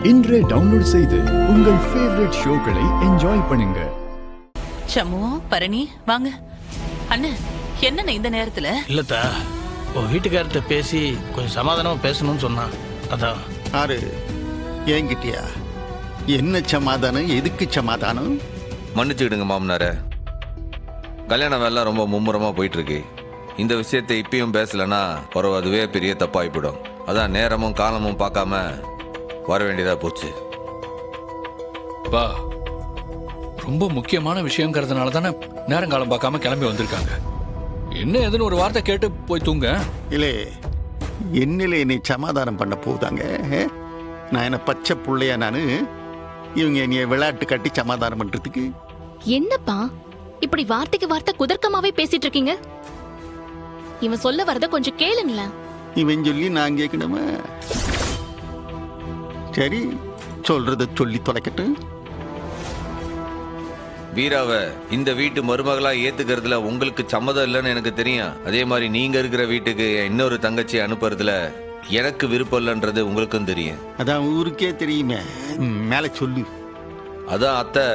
இன்றே டவுன்லோட் செய்து உங்கள் ஃபேவரட் ஷோக்களை என்ஜாய் பண்ணுங்க. சமு, பரணி வாங்க. அண்ணன் என்னண்ணே இந்த நேரத்துல? இல்லத்தா, உன் வீட்டுக்கார்ட்ட பேசி கொஞ்சம் சமாதானமா பேசணும்னு சொன்னான். அதான். ஆறு ஏங்கிட்டியா? என்ன சமாதானம்? எதுக்கு சமாதானம்? மன்னிச்சுக்கிடுங்க மாமனார, கல்யாண வேலை ரொம்ப மும்முரமா போயிட்டு இருக்கு. இந்த விஷயத்தை இப்பயும் பேசலன்னா பிறகு அதுவே பெரிய தப்பாயிப்படும். அதான் நேரமும் காலமும் பார்க்காம வர வேண்டியதா போச்சு. பா, ரொம்ப முக்கியமான விஷயங்கிறதுனால தானே நேரங்காலம் பார்க்காம கிளம்பி வந்திருக்காங்க. என்ன ஏதுன்னு ஒரு வார்த்தை கேட்டு போய் தூங்க. இல்லை, என்னில என்னை சமாதானம் பண்ண போதாங்க. நான் என்ன பச்சை புள்ளையா? நானு இவங்க என்னைய விளையாட்டு கட்டி சமாதானம் பண்றதுக்கு? என்னப்பா இப்படி வார்த்தைக்கு வார்த்தை குதர்க்கமாவே பேசிட்டு இருக்கீங்க? இவன் சொல்ல வரத கொஞ்சம் கேளுங்களேன். இவன் சொல்லி நான் கேட்கணுமா? சரி, சொல்றத சொல்லி தொலைக்கட்டும். வீராவை இந்த வீட்டு மருமகளா ஏத்துக்கிறதுல உங்களுக்கு சம்மதம் இல்லைன்னு எனக்கு தெரியும். அதே மாதிரி நீங்க இருக்கிற வீட்டுக்கு இன்னொரு தங்கச்சி அனுப்புறதுல எனக்கு விருப்பம் இல்லைன்றது உங்களுக்கும் தெரியும். அதான் ஊருக்கே தெரியுமே. மேல சொல்லு. அதான் அத்தை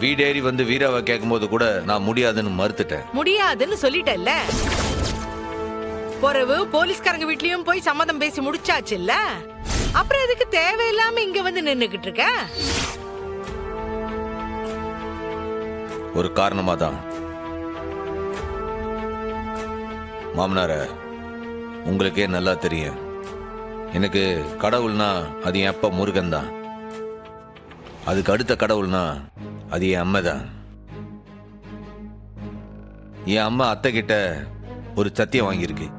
வீடேறி வந்து வீராவை கேட்கும் போது கூட நான் முடியாதுன்னு மறுத்துட்டேன். முடியாதுன்னு சொல்லிட்டல்ல. பொறவு போலீஸ்காரங்க வீட்லயும் போய் சம்மதம் பேசி முடிச்சாச்சு இல்ல? அப்புறம் எதுக்கு தேவையில்லாம இங்க வந்து நின்னுகிட்டு இருக்க? ஒரு காரணமா தான் மாமனார, உங்களுக்கே நல்லா தெரியும், எனக்கு கடவுள்னா அது என் அப்பா முருகன் தான். அதுக்கு அடுத்த கடவுள்னா அது என் அம்மா தான். என் அம்மா அத்தை கிட்ட ஒரு சத்தியம் வாங்கியிருக்கு.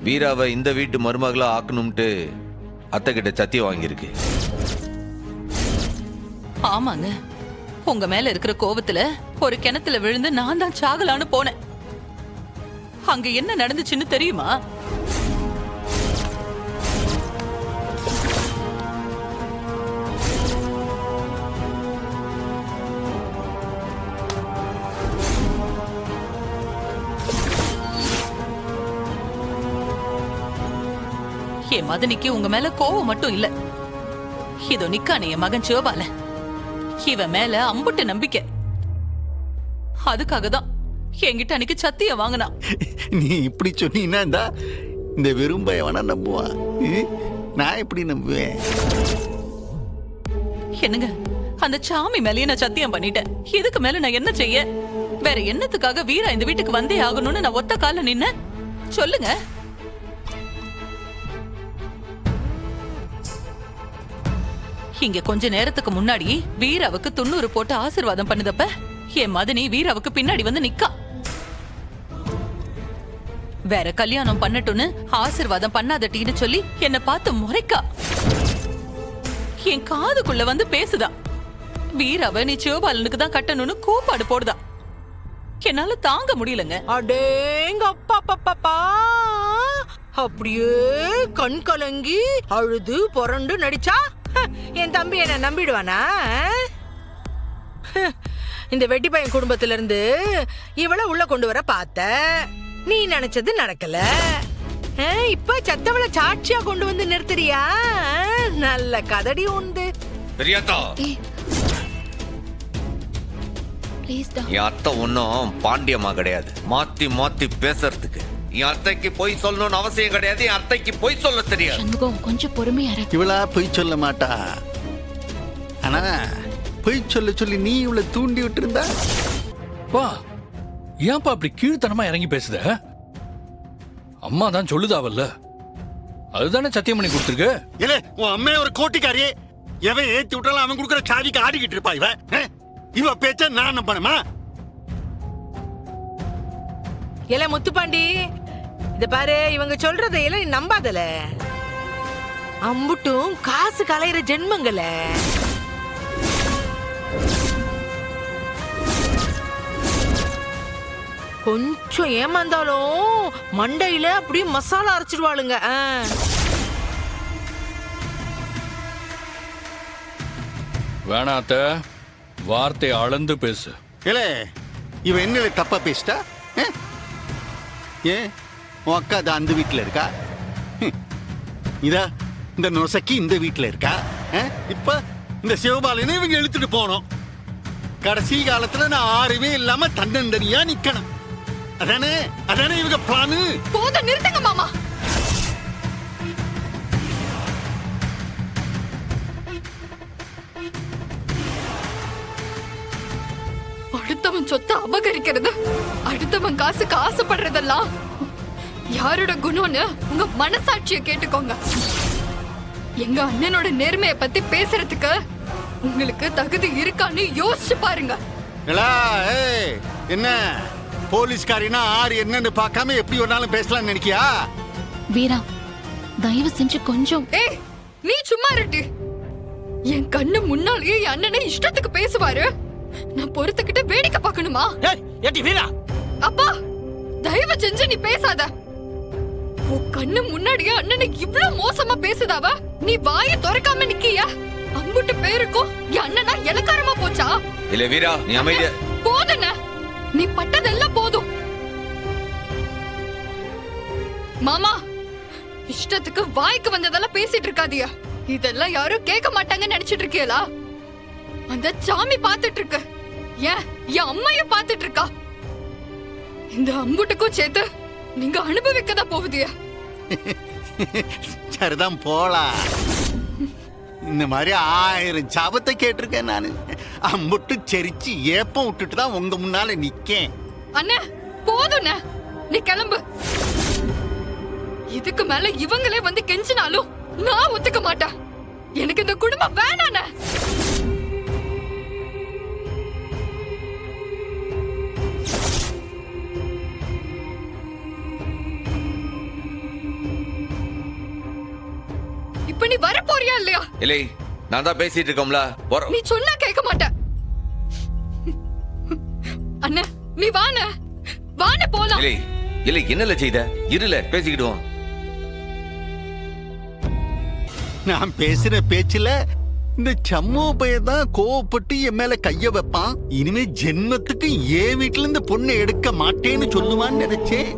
வீராவை இந்த வீட்டு மருமகளா ஆக்கணும்ட்டு அத்தை கிட்ட சத்தியம் வாங்கியிருக்கு. ஆமாங்க, உங்க மேல இருக்கிற கோவத்துல ஒரு கிணத்துல விழுந்து நான் தான் சாகலான்னு போனேன். அங்க என்ன நடந்துச்சுன்னு தெரியுமா? என் மதனிக்கு உங்க மேல கோவம் மட்டும் இல்ல, இதோ நிக்கானே என் மகன் சிவபால, இவன் மேல அம்புட்டு நம்பிக்கை. அதுக்காக தான் என்கிட்ட அன்னைக்கு சத்தியம் வாங்கினான். நீ இப்படி சொன்னீங்கன்னா இந்த வெறும் பயவனா நம்புவான்? நான் எப்படி நம்புவேன்? என்னங்க, அந்த சாமி மேலேயே நான் சத்தியம் பண்ணிட்டேன். இதுக்கு மேல நான் என்ன செய்ய? வேற என்னத்துக்காக வீரா இந்த வீட்டுக்கு வந்தே ஆகணும்னு நான் ஒத்த கால நின்ன? சொல்லுங்க. இங்க கொஞ்ச நேரத்துக்கு முன்னாடி வீராவுக்கு 90 போட்டு ஆசீர்வாதம் பண்ணுதப்ப என் மதனி வீராவுக்கு பின்னாடி வந்து நிக்கா. வேற கல்யாணம் பண்ணட்டும்னு ஆசீர்வாதம் பண்ணாதட்டின்னு சொல்லி என்ன பார்த்து முறைக்கா. என் காதுக்குள்ள வந்து பேசுதா. வீராவை நீ சிவபாலனுக்கு தான் கட்டணும்னு கூப்பாடு போடுதா. என்னால தாங்க முடியலங்க. அடேங்க அப்பா பாப்பா, அப்படியே கண் கலங்கி அழுது புரண்டு நடிச்சா என் தம்பி என்ன நம்பிடுவானா? இந்த வெட்டி பையன் குடும்பத்தில இருந்து இவள உள்ள கொண்டு வர பார்த்த, நீ நினைச்சது நடக்கல. இப்ப சத்தவள சாட்சியா கொண்டு வந்து நிறுத்துறியா? நல்ல கதடி உண்டு. என் அத்தை ஒன்னும் பாண்டியம்மா கிடையாது மாத்தி மாத்தி பேசுறதுக்கு. என் அத்தைக்கு பொய் சொல்லணும்னு அவசியம் கிடையாது. என் அத்தைக்கு பொய் சொல்ல தெரியாது. கொஞ்சம் பொறுமையா இரு. இவளா பொய் சொல்ல மாட்டா. ஆனா பொய் சொல்ல சொல்லி நீ இவளை தூண்டி விட்டு இருந்தா? பா, ஏன்பா அப்படி கீழ்த்தனமா இறங்கி பேசுத? அம்மா தான் சொல்லுதாவல்ல, அதுதானே சத்தியம் பண்ணி கொடுத்துருக்கு. இல்ல, உன் அம்மைய ஒரு கோட்டிக்காரி. எவன் ஏத்தி விட்டாலும் அவன் கொடுக்குற சாவிக்கு ஆடிக்கிட்டு இருப்பா இவ. இவ பேச்ச நான் நம்பணுமா? இல்ல முத்துப்பாண்டி, இத பாரு, இவங்க சொல்றதையெல்லாம் நீ நம்பாதல. அம்புட்டும் காசு கலையிற ஜென்மங்கள. கொஞ்சம் ஏமாந்தாலும் மண்டையில அப்படியே மசாலா அரைச்சிடுவாளுங்க. வேணாத்த, வார்த்தை அளந்து பேசு. இல்ல, இவ என்ன தப்பா பேசிட்டா? ஏன் உன் அக்கா அந்த வீட்டுல இருக்கா? இதா இந்த நொசக்கி இந்த வீட்டுல இருக்கா. இப்ப இந்த சிவபாலனை இவங்க இழுத்துட்டு போனோம். கடைசி காலத்துல நான் ஆறுமே இல்லாம தன்னந்தனியா நிக்கணும். அதானே அதானே இவங்க பிளானு. போதும், நிறுத்துங்க மாமா. அடுத்தவன் சொத்தை அபகரிக்கிறது, அடுத்தவன் காசுக்கு ஆசைப்படுறதெல்லாம் யாரோட குணம்னு உங்க மனசாட்சியை கேட்டுக்கோங்க. எங்க அண்ணனோட நேர்மையை பத்தி பேசுறதுக்கு உங்களுக்கு தகுதி இருக்கான்னு யோசிச்சு பாருங்க. என்ன போலீஸ்காரினா ஆறு என்னன்னு பார்க்காம எப்படி வேணாலும் பேசலாம்னு நினைக்கியா? வீரா, தயவு செஞ்சு கொஞ்சம். ஏய், நீ சும்மா இருட்டு. என் கண்ணு முன்னாலேயே என் அண்ணனை இஷ்டத்துக்கு பேசுவாரு. நான் பொறுத்துக்கிட்டு வேடிக்கை பார்க்கணுமா? ஏட்டி வீரா, அப்பா தயவு செஞ்சு நீ பேசாத. உன் கண்ணு முன்னாடியே அண்ணனை இவ்ளோ மோசமா பேசுதாவ, நீ வாயை திறக்காம நிக்கியா? அம்புட்டு பேருக்கும் என் அண்ணனா இலக்காரமா போச்சா? இல்ல வீரா, நீ அமைதியா. போதுன, நீ பட்டதெல்லாம் போதும். மாமா, இஷ்டத்துக்கு வாய்க்கு வந்ததெல்லாம் பேசிட்டு இருக்காதியா. இதெல்லாம் யாரும் கேட்க மாட்டாங்கன்னு நினைச்சிட்டு இருக்கீங்களா? அந்த சாமி பாத்துட்டு இருக்கு, ஏன் என் அம்மையும் பாத்துட்டு இருக்கா. இந்த அம்புட்டுக்கும் சேர்த்து நீங்க அனுபவிக்கதான் போகுதியா? சரிதான், போலாம். இந்த மாதிரி 1000 சாபத்தை கேட்டிருக்கேன் நானு. அம்புட்டு செரிச்சு ஏப்பம் விட்டுட்டு தான் உங்க முன்னால நிக்கேன். அண்ணா போதும்ண்ண, நீ கிளம்பு. இதுக்கு மேல இவங்களே வந்து கெஞ்சினாலும் நான் ஒத்துக்க மாட்டேன். எனக்கு இந்த குடும்பம் வேணாண்ண. இப்ப நீ வர போறியா இல்லையா? இல்லை, நான் தான் பேசிட்டு இருக்கோம்ல. நீ சொன்னா கேட்க மாட்ட. அண்ணா நீ வாண்ண, வாண்ண போலாம். இல்லை இல்லை, என்னல செய்த? இருல பேசிக்கிடுவோம். நான் பேசுற பேச்சுல இந்த சம்மோ பையதான் கோவப்பட்டு என் மேல கைய வைப்பான். இனிமே ஜென்மத்துக்கு என் வீட்டுல இருந்து பொண்ணை எடுக்க மாட்டேன்னு சொல்லுவான்னு நினைச்சேன்.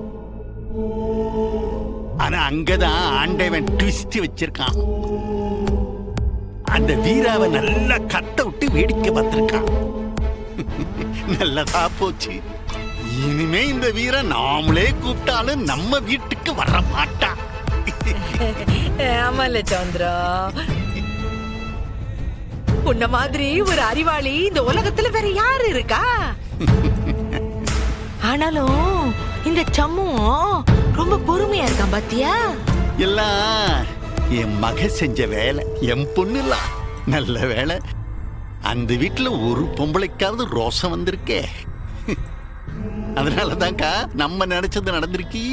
ஆனா அங்கதான் ஆண்டவன் ட்விஸ்ட் வச்சிருக்கான். அந்த வீராவை நல்லா கட்ட விட்டு வேடிக்கை பார்த்திருக்கான். நல்லதா போச்சு. இனிமே இந்த வீர நாமளே கூப்பிட்டாலும் நம்ம வீட்டுக்கு வர மாட்டான். ஆமால சந்திரா, உன்ன மாதிரி ஒரு அறிவாளி இந்த உலகத்துல வேற யாரு இருக்கா? ஆனாலும் இந்த சம்மும் ரொம்ப பொறுமையா இருக்கான் பாத்தியா? எல்லாம் என் மக செஞ்ச வேலை, என் பொண்ணு இல்ல. நல்ல வேலை, அந்த வீட்டுல ஒரு பொம்பளைக்காவது ரோசம் வந்திருக்கே. அதனாலதான்க்கா நம்ம நினைச்சது நடந்திருக்கி.